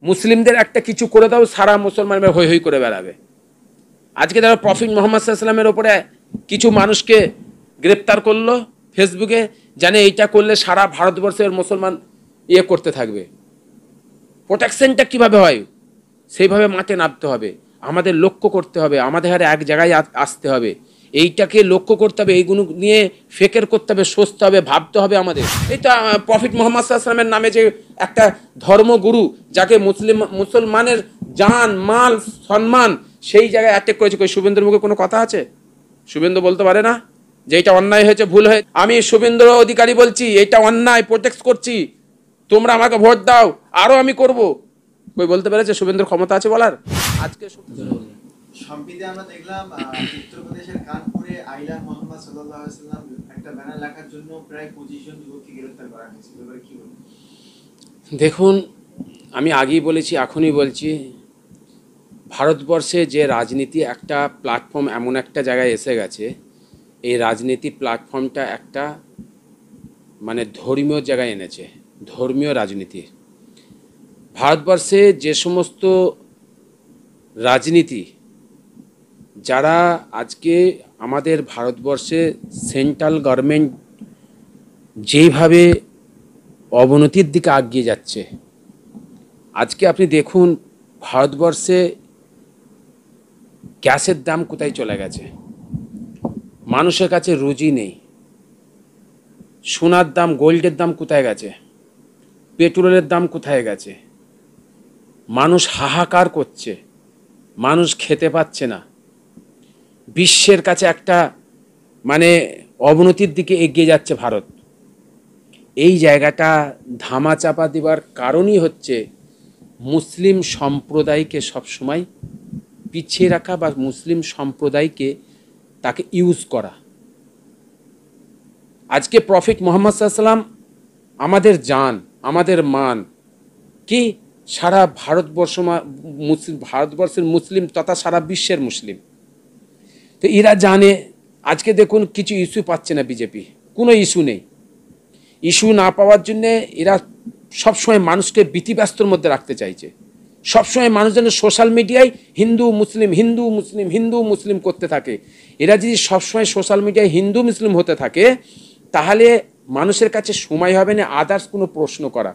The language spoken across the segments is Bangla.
মুসলিমদের একটা কিছু করে দাও, সারা মুসলমানরা হৈ হৈ করে বেড়াবে। আজকে তারা প্রফেট মোহাম্মদ সাল্লামের ওপরে কিছু মানুষকে গ্রেপ্তার করলো ফেসবুকে, জানে এইটা করলে সারা ভারতবর্ষের মুসলমান করতে থাকবে। প্রোটেকশনটা কিভাবে হয়? সেইভাবে মাঠে নামতে হবে, আমাদের লক্ষ্য করতে হবে, আমাদের হারে এক জায়গায় আসতে হবে, এইটাকে লক্ষ্য করতে হবে, এইগুলো নিয়ে ফেকের করতে হবে, সোচতে হবে, ভাবতে হবে আমাদের। এইটা প্রফেট মোহাম্মদ সাল্লামের নামে যে একটা ধর্মগুরু, যাকে মুসলমানের জান মাল সম্মান সেই জায়গায় অ্যাটেক করেছে, শুভেন্দুর মুখে কোনো কথা আছে? শুভেন্দু বলতে পারে না যে এটা অন্যায় হয়েছে, ভুল হয়েছে? আমি শুভেন্দু অধিকারী বলছি, এটা অন্যায়, প্রোটেক্ট করছি, তোমরা আমাকে ভোট দাও, আরো আমি করব। কই বলতে পেরেছে শুভেন্দুর ক্ষমতা আছে বলার? আজকে সম্প্রতি আমরা দেখলাম উত্তরপ্রদেশের কানপুরে আইলা মোহাম্মদ সাল্লাল্লাহু আলাইহি ওয়াসাল্লাম একটা ব্যানার লেখার জন্য প্রায় 25 জন যুবককে গ্রেফতার করা হয়েছে। এবারে কি বলবেন? দেখুন, আমি আগেই বলেছি, এখনই বলছি, ভারতবর্ষে যে রাজনীতি একটা প্ল্যাটফর্ম এমন একটা জায়গায় এসে গেছে, এই রাজনীতি প্ল্যাটফর্মটা একটা মানে ধর্মীয় জায়গায় এনেছে, ধর্মীয় রাজনীতি। ভারতবর্ষে যে সমস্ত রাজনীতি যারা আজকে আমাদের ভারতবর্ষে সেন্ট্রাল গভর্নমেন্ট যেইভাবে অবনতির দিকে এগিয়ে যাচ্ছে, আজকে আপনি দেখুন ভারতবর্ষে গ্যাসের দাম কোথায় চলে গেছে, মানুষের কাছে রুজি নেই, সোনার দাম গোল্ডের দাম কোথায় গেছে, পেট্রোলের দাম কোথায় গেছে, মানুষ হাহাকার করছে, মানুষ খেতে পাচ্ছে না, বিশ্বের কাছে একটা মানে অবনতির দিকে এগিয়ে যাচ্ছে ভারত। এই জায়গাটা ধামাচাপা দেওয়ার কারণই হচ্ছে মুসলিম সম্প্রদায়কে সবসময় পিছিয়ে রাখা বা মুসলিম সম্প্রদায়কে তাকে ইউজ করা। আজকে প্রফেট মোহাম্মদ সাল্লাম আমাদের জান, আমাদের মান, কি সারা ভারতবর্ষের মুসলিম তথা সারা বিশ্বের মুসলিম। তো এরা জানে, আজকে দেখুন কিছু ইস্যু পাচ্ছে না বিজেপি, কোনো ইস্যু নেই। ইস্যু না পাওয়ার জন্যে এরা সবসময় মানুষকে ভীতিব্যস্তর মধ্যে রাখতে চাইছে, সবসময় মানুষ যেন সোশ্যাল মিডিয়ায় হিন্দু মুসলিম হিন্দু মুসলিম হিন্দু মুসলিম করতে থাকে। এরা যদি সবসময় সোশ্যাল মিডিয়ায় হিন্দু মুসলিম হতে থাকে, তাহলে মানুষের কাছে সময় হবে না আদার্স কোনো প্রশ্ন করা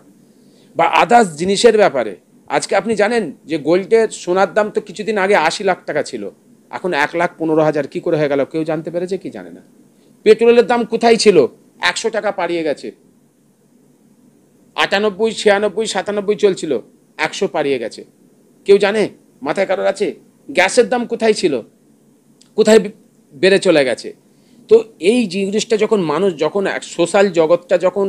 বা আদার্স জিনিসের ব্যাপারে। আজকে আপনি জানেন যে গোল্ডের সোনার দাম তো কিছুদিন আগে 80 লাখ টাকা ছিল, এখন 1,15,000 কি করে হয়ে গেল কেউ জানতে পেরেছে কি? জানে না। পেট্রোলের দাম কোথায় ছিল? 100 টাকা পাড়িয়ে গেছে, 98, 96, 97 চলছিল, 100 পাড়িয়ে গেছে, কেউ জানে? মাথায় কারোর আছে? গ্যাসের দাম কোথায় ছিল, কোথায় বেড়ে চলে গেছে। তো এই জিনিসটা যখন মানুষ, যখন সোশ্যাল জগৎটা যখন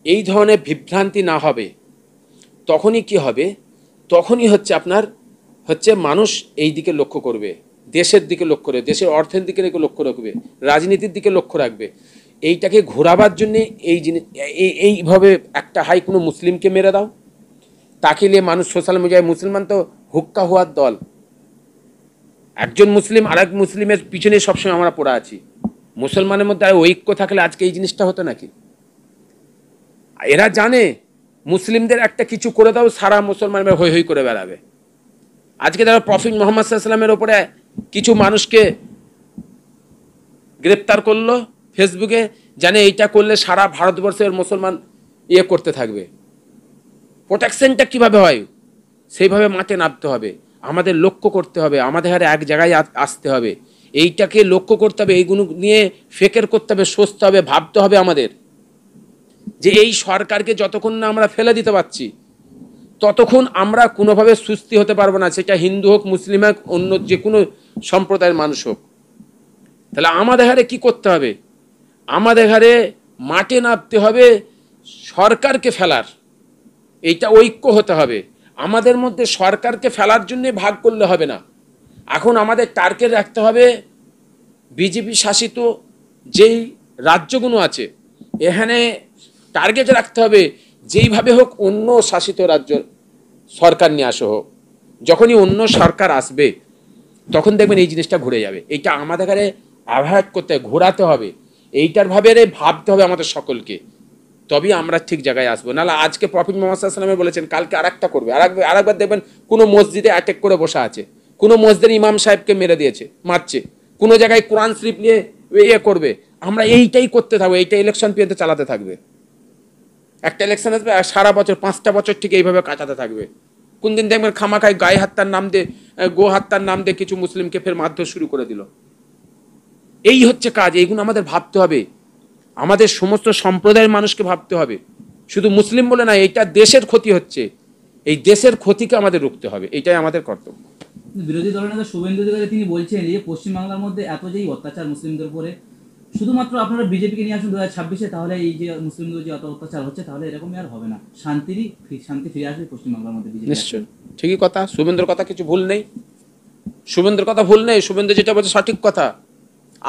এই ধরনের বিভ্রান্তি না হবে, তখনই কি হবে? তখনই হচ্ছে আপনার মানুষ এই দিকে লক্ষ্য করবে, দেশের দিকে লক্ষ্য রাখবে, দেশের অর্থের দিকে লক্ষ্য রাখবে, রাজনীতির দিকে লক্ষ্য রাখবে। এইটাকে ঘোরাবার জন্যে এই জিনিস এইভাবে একটা হাই কোনো মুসলিমকে মেরে দাও, তাকে নিয়ে মানুষ সোশ্যাল মিডিয়ায়, মুসলমান তো হুক্কা হওয়ার দল, একজন মুসলিম আর এক মুসলিমের পিছনে সবসময় আমরা পড়ে আছি। মুসলমানের মধ্যে ঐক্য থাকলে আজকে এই জিনিসটা হতো নাকি? এরা জানে মুসলিমদের একটা কিছু করে দাও, সারা মুসলমানরা হৈ হৈ করে বেড়াবে। আজকে তারা প্রফেট মোহাম্মদ সাল্লামের ওপরে কিছু মানুষকে গ্রেপ্তার করলো ফেসবুকে, জানে এইটা করলে সারা ভারতবর্ষের মুসলমান করতে থাকবে। প্রোটেকশনটা কিভাবে হয়? সেইভাবে মাঠে নামতে হবে, আমাদের লক্ষ্য করতে হবে, আমাদের হারে এক জায়গায় আসতে হবে, এইটাকে লক্ষ্য করতে হবে, এইগুলো নিয়ে ফেকের করতে হবে, সোচতে হবে, ভাবতে হবে আমাদের। যে এই সরকারকে যতক্ষণ না আমরা ফেলে দিতে পারছি, ততক্ষণ আমরা কোনোভাবে সুস্থি হতে পারবো না, সেটা হিন্দু হোক, মুসলিম হোক, অন্য যে কোনো সম্প্রদায়ের মানুষ হোক। তাহলে আমাদের হারে কি করতে হবে? আমাদের হারে মাঠে নামতে হবে সরকারকে ফেলার, এইটা ঐক্য হতে হবে আমাদের মধ্যে। সরকারকে ফেলার জন্য ভাগ করলে হবে না, এখন আমাদের টার্গেট রাখতে হবে বিজেপি শাসিত যেই রাজ্যগুলো আছে, এখানে টার্গেট রাখতে হবে যেইভাবে হোক অন্য শাসিত রাজ্য সরকার নিয়ে আসা হোক। যখনই অন্য সরকার আসবে তখন দেখবেন এই জিনিসটা ঘুরে যাবে। এইটা আমাদের এখানে অ্যাভয়েড করতে, ঘোরাতে হবে, এইটার ভাবে ভাবতে হবে আমাদের সকলকে। তবেই আমরা ঠিক জায়গায় আসবো। নাহলে আজকে প্রফেট মোহাম্মদ সাল্লাল্লাহু আলাইহি ওয়াসাল্লাম বলেছেন, কালকে আরেকটা করবে, আরেকবার দেখবেন কোনো মসজিদে অ্যাটাক করে বসা আছে, কোনো মসজিদের ইমাম সাহেবকে মেরে দিয়েছে, মারছে, কোনো জায়গায় কোরআন শরীফ নিয়ে করবে। আমরা এইটাই করতে থাকবো, এইটা ইলেকশন পিরিয়ডে চালাতে থাকবে। একটা ইলেকশন আসবে আর সারা বছর 5টা বছর ঠিক এইভাবে কাটাতে থাকবে। কোন দিন দেখবেন খামাখায় গায়ে হত্যার নাম দিয়ে, গো হত্যার নাম দিয়ে কিছু মুসলিমকে ফের মারধর শুরু করে দিল। এই হচ্ছে কাজ। এইগুলো আমাদের ভাবতে হবে, আমাদের সমস্ত সম্প্রদায়ের মানুষকে ভাবতে হবে, শুধু মুসলিম বলে না। এইটা দেশের ক্ষতি হচ্ছে, এই দেশের ক্ষতিকে আমাদের রুখতে হবে, এটাই আমাদের কর্তব্য। বিরোধী দলনেতা শুভেন্দু অধিকারী তিনি বলছেন যে পশ্চিমবাংলার মধ্যে এত যেই অত্যাচার মুসলিমদের উপরে, শুধুমাত্র আপনারা বিজেপিকে নিয়ে আসুন 2026-এ, তাহলে এই যে মুসলিমদের যে অত অত্যাচার হচ্ছে তাহলে এরকমই আর হবে না, শান্তি ফিরে আসবে পশ্চিমবাংলার মধ্যে। বিজেপি নিশ্চয় ঠিকই কথা, শুভেন্দুর কথা কিছু ভুল নেই, শুভেন্দুর কথা ভুল নেই। শুভেন্দু যেটা বলছে সঠিক কথা।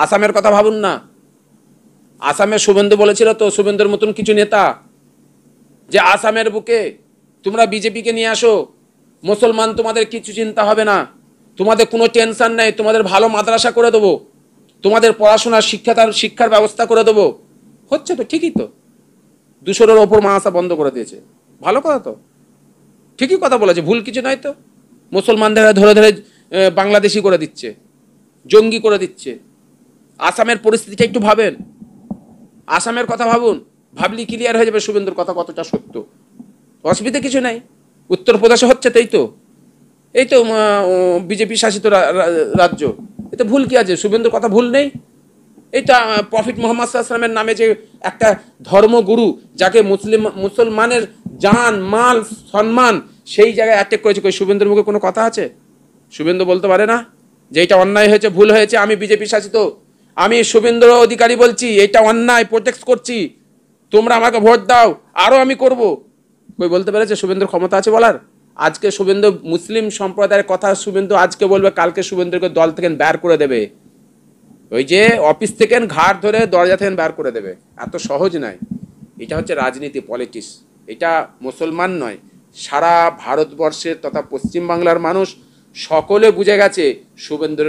আসামের কথা ভাবুন না, আসামে শুভেন্দু বলেছিল তো, শুভেন্দুর মতন কিছু নেতা, যে আসামের বুকে তোমরা বিজেপিকে নিয়ে আসো, মুসলমান তোমাদের কিছু চিন্তা হবে না, তোমাদের কোনো টেনশন নেই, তোমাদের ভালো মাদ্রাসা করে দেবো, তোমাদের পড়াশোনার শিক্ষার ব্যবস্থা করে দেবো। হচ্ছে তো, ঠিকই তো, 200-এর ওপর মাদ্রাসা বন্ধ করে দিয়েছে, ভালো কথা তো, ঠিকই কথা বলেছে, ভুল কিছু নয় তো। মুসলমানদের ধরে ধরে বাংলাদেশি করে দিচ্ছে, জঙ্গি করে দিচ্ছে। আসামের পরিস্থিতিটা একটু ভাবেন, আসামের কথা ভাবুন, ভাবলি ক্লিয়ার হয়ে যাবে শুভেন্দুর কথা কতটা সত্য। অসুবিধা কিছু নাই। উত্তরপ্রদেশে হচ্ছে তাই তো, এই তো বিজেপি শাসিত রাজ্য, এতে ভুল কি আছে? শুভেন্দুর কথা ভুল নেই। এইটা প্রফেট মোহাম্মদ সাল্লাল্লাহু আলাইহি ওয়াসাল্লামের নামে যে একটা ধর্মগুরু, যাকে মুসলমানের জান মাল সম্মান সেই জায়গায় অ্যাটাক করেছে, কই শুভেন্দুর মুখে কোনো কথা আছে? শুভেন্দু বলতে পারে না যে এটা অন্যায় হয়েছে, ভুল হয়েছে, আমি বিজেপি শাসিত, আমি শুভেন্দু অধিকারী বলছি এটা অন্যায়, প্রোটেক্ট করছি, তোমরা আমাকে ভোট দাও, আরো আমি করব? কই বলতে পেরেছে? শুভেন্দুর ক্ষমতা আছে বলার? আজকে শুভেন্দু মুসলিম সম্প্রদায়ের কথা শুভেন্দু আজকে বলবে, কালকে শুভেন্দুকে দল থেকে বের করে দেবে, ওই যে অফিস থেকে ঘাট ধরে দরজা থেকে বের করে দেবে। এত সহজ নয়, এটা হচ্ছে রাজনীতি, পলিটিক্স। এটা মুসলমান নয়, সারা ভারতবর্ষের তথা পশ্চিমবাংলার মানুষ সকলে বুঝে গেছে শুভেন্দুর